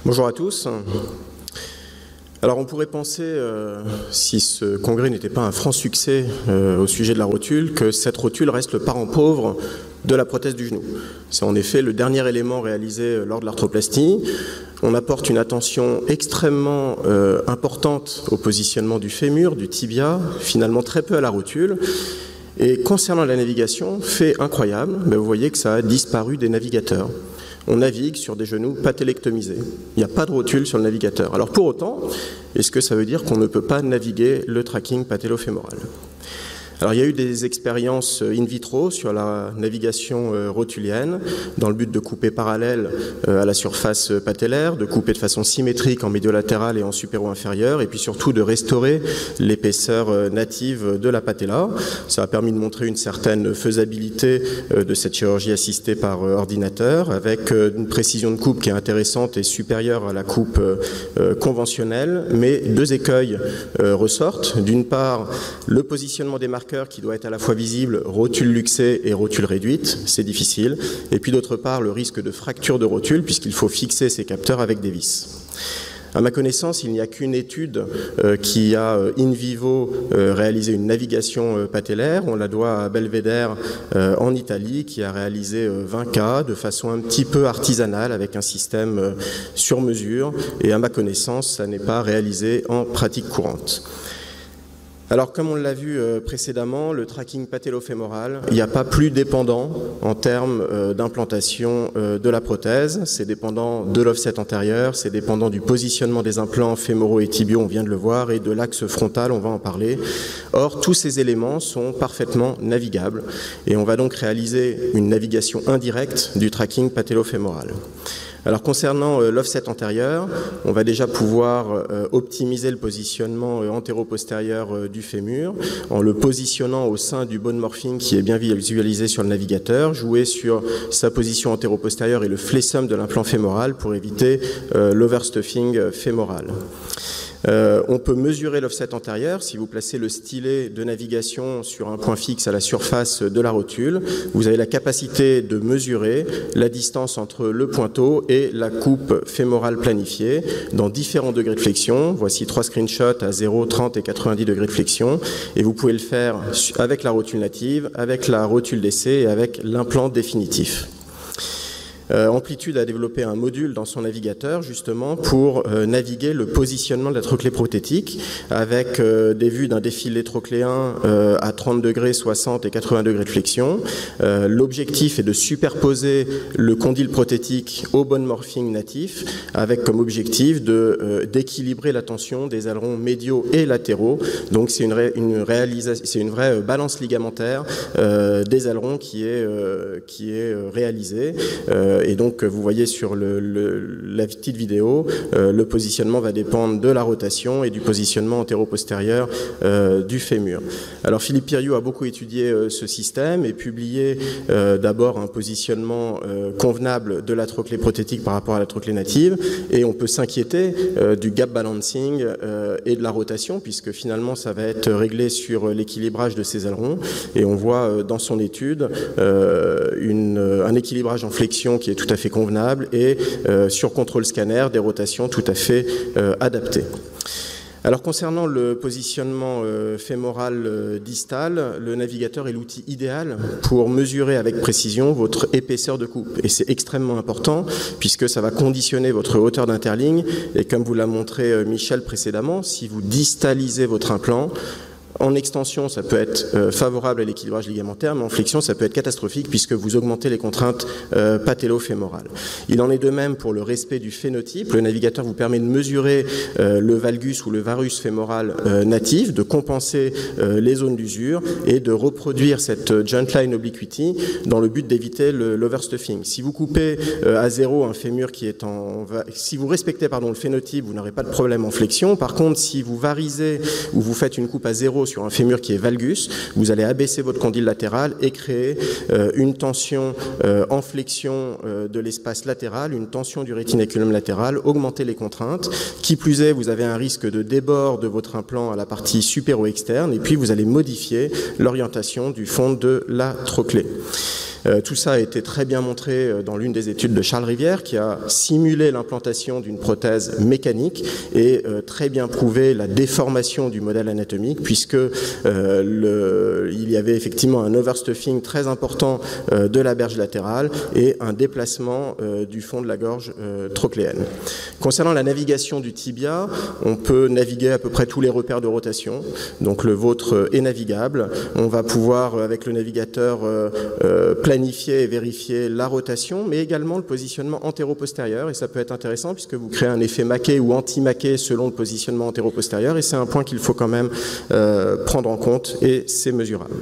Bonjour à tous. Alors on pourrait penser, si ce congrès n'était pas un franc succès au sujet de la rotule, que cette rotule reste le parent pauvre de la prothèse du genou. C'est en effet le dernier élément réalisé lors de l'arthroplastie. On apporte une attention extrêmement importante au positionnement du fémur, du tibia, finalement très peu à la rotule. Et concernant la navigation, fait incroyable, vous voyez que ça a disparu des navigateurs. On navigue sur des genoux patelectomisés. Il n'y a pas de rotule sur le navigateur. Alors pour autant, est-ce que ça veut dire qu'on ne peut pas naviguer le tracking patellofémoral ? Alors il y a eu des expériences in vitro sur la navigation rotulienne dans le but de couper parallèle à la surface patellaire, de couper de façon symétrique en médiolatéral et en supéro-inférieur, et puis surtout de restaurer l'épaisseur native de la patella. Ça a permis de montrer une certaine faisabilité de cette chirurgie assistée par ordinateur, avec une précision de coupe qui est intéressante et supérieure à la coupe conventionnelle, mais deux écueils ressortent. D'une part, le positionnement des marqueurs qui doit être à la fois visible, rotule luxée et rotule réduite, c'est difficile. Et puis d'autre part, le risque de fracture de rotule, puisqu'il faut fixer ces capteurs avec des vis. À ma connaissance, il n'y a qu'une étude qui a in vivo réalisé une navigation patellaire. On la doit à Belvedere en Italie, qui a réalisé 20 cas de façon un petit peu artisanale avec un système sur mesure. Et à ma connaissance, ça n'est pas réalisé en pratique courante. Alors, comme on l'a vu précédemment, le tracking patellofémoral, il n'y a pas plus dépendant en termes d'implantation de la prothèse. C'est dépendant de l'offset antérieur, c'est dépendant du positionnement des implants fémoraux et tibiaux, on vient de le voir, et de l'axe frontal, on va en parler. Or, tous ces éléments sont parfaitement navigables et on va donc réaliser une navigation indirecte du tracking patellofémoral. Alors concernant l'offset antérieur, on va déjà pouvoir optimiser le positionnement antéro-postérieur du fémur en le positionnant au sein du bone morphing qui est bien visualisé sur le navigateur, jouer sur sa position antéro-postérieure et le flessum de l'implant fémoral pour éviter l'overstuffing fémoral. On peut mesurer l'offset antérieur si vous placez le stylet de navigation sur un point fixe à la surface de la rotule. Vous avez la capacité de mesurer la distance entre le pointeau et la coupe fémorale planifiée dans différents degrés de flexion. Voici 3 screenshots à 0, 30 et 90 degrés de flexion. Et vous pouvez le faire avec la rotule native, avec la rotule d'essai et avec l'implant définitif. Amplitude a développé un module dans son navigateur justement pour naviguer le positionnement de la trochlée prothétique avec des vues d'un défilé trochléen à 30 degrés, 60 et 80 degrés de flexion. L'objectif est de superposer le condyle prothétique au bone morphing natif avec comme objectif d'équilibrer la tension des ailerons médiaux et latéraux. Donc c'est une vraie balance ligamentaire des ailerons qui est réalisée. Et donc, vous voyez sur la petite vidéo, le positionnement va dépendre de la rotation et du positionnement antéro-postérieur du fémur. Alors, Philippe Piriou a beaucoup étudié ce système et publié d'abord un positionnement convenable de la trochlée prothétique par rapport à la trochlée native. Et on peut s'inquiéter du gap balancing et de la rotation, puisque finalement, ça va être réglé sur l'équilibrage de ces ailerons. Et on voit dans son étude un équilibrage en flexion qui est tout à fait convenable et sur contrôle scanner, des rotations tout à fait adaptées. Alors concernant le positionnement fémoral distal, le navigateur est l'outil idéal pour mesurer avec précision votre épaisseur de coupe. Et c'est extrêmement important puisque ça va conditionner votre hauteur d'interligne. Et comme vous l'a montré Michel précédemment, si vous distalisez votre implant, en extension, ça peut être favorable à l'équilibrage ligamentaire, mais en flexion, ça peut être catastrophique puisque vous augmentez les contraintes patellofémorales. Il en est de même pour le respect du phénotype. Le navigateur vous permet de mesurer le valgus ou le varus fémoral natif, de compenser les zones d'usure et de reproduire cette joint line obliquity dans le but d'éviter l'overstuffing. Si vous coupez à zéro un fémur qui est si vous respectez le phénotype, vous n'aurez pas de problème en flexion. Par contre, si vous varisez ou vous faites une coupe à zéro sur un fémur qui est valgus, vous allez abaisser votre condyle latéral et créer une tension en flexion de l'espace latéral, une tension du rétinaculum latéral, augmenter les contraintes. Qui plus est, vous avez un risque de débord de votre implant à la partie supéro-externe et puis vous allez modifier l'orientation du fond de la trochlée. Tout ça a été très bien montré dans l'une des études de Charles Rivière, qui a simulé l'implantation d'une prothèse mécanique et très bien prouvé la déformation du modèle anatomique, puisque il y avait effectivement un overstuffing très important de la berge latérale et un déplacement du fond de la gorge trochléenne. Concernant la navigation du tibia, on peut naviguer à peu près tous les repères de rotation, donc le vôtre est navigable. On va pouvoir, avec le navigateur, planifier et vérifier la rotation, mais également le positionnement antéro-postérieur, et ça peut être intéressant puisque vous créez un effet maquet ou anti-maquet selon le positionnement antéro-postérieur, et c'est un point qu'il faut quand même prendre en compte, et c'est mesurable.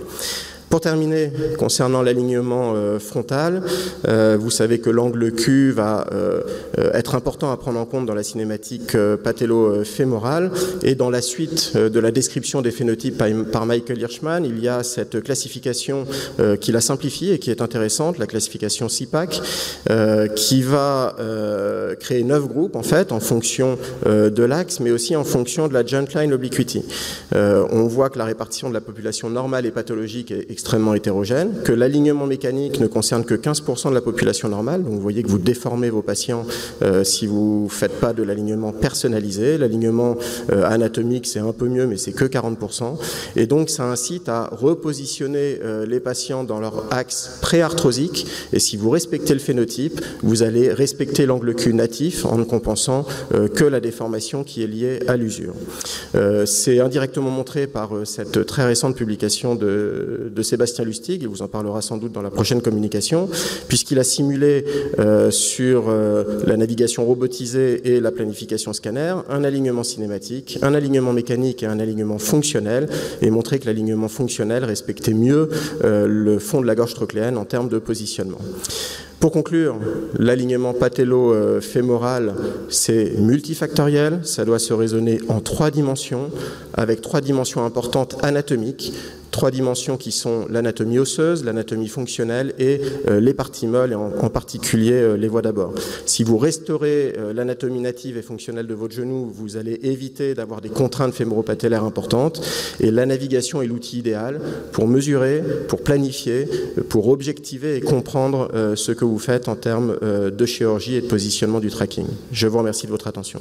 Pour terminer, concernant l'alignement frontal, vous savez que l'angle Q va être important à prendre en compte dans la cinématique patello-fémorale, et dans la suite de la description des phénotypes par Michael Hirschman, il y a cette classification qui la simplifie et qui est intéressante, la classification CIPAC, qui va créer 9 groupes en fait, en fonction de l'axe, mais aussi en fonction de la joint line obliquity. On voit que la répartition de la population normale et pathologique est extrêmement hétérogène, que l'alignement mécanique ne concerne que 15% de la population normale, donc vous voyez que vous déformez vos patients si vous ne faites pas de l'alignement personnalisé. L'alignement anatomique, c'est un peu mieux, mais c'est que 40%, et donc ça incite à repositionner les patients dans leur axe pré-arthrosique, et si vous respectez le phénotype, vous allez respecter l'angle Q natif en ne compensant que la déformation qui est liée à l'usure. C'est indirectement montré par cette très récente publication de Sébastien Lustig, il vous en parlera sans doute dans la prochaine communication, puisqu'il a simulé sur la navigation robotisée et la planification scanner un alignement cinématique, un alignement mécanique et un alignement fonctionnel, et montré que l'alignement fonctionnel respectait mieux le fond de la gorge trochléenne en termes de positionnement. Pour conclure, l'alignement patello-fémoral, c'est multifactoriel, ça doit se raisonner en 3 dimensions, avec 3 dimensions importantes anatomiques, 3 dimensions qui sont l'anatomie osseuse, l'anatomie fonctionnelle et les parties molles, et en particulier les voies d'abord. Si vous restaurez l'anatomie native et fonctionnelle de votre genou, vous allez éviter d'avoir des contraintes fémoro-patellaires importantes, et la navigation est l'outil idéal pour mesurer, pour planifier, pour objectiver et comprendre ce que vous faites en termes de chirurgie et de positionnement du tracking. Je vous remercie de votre attention.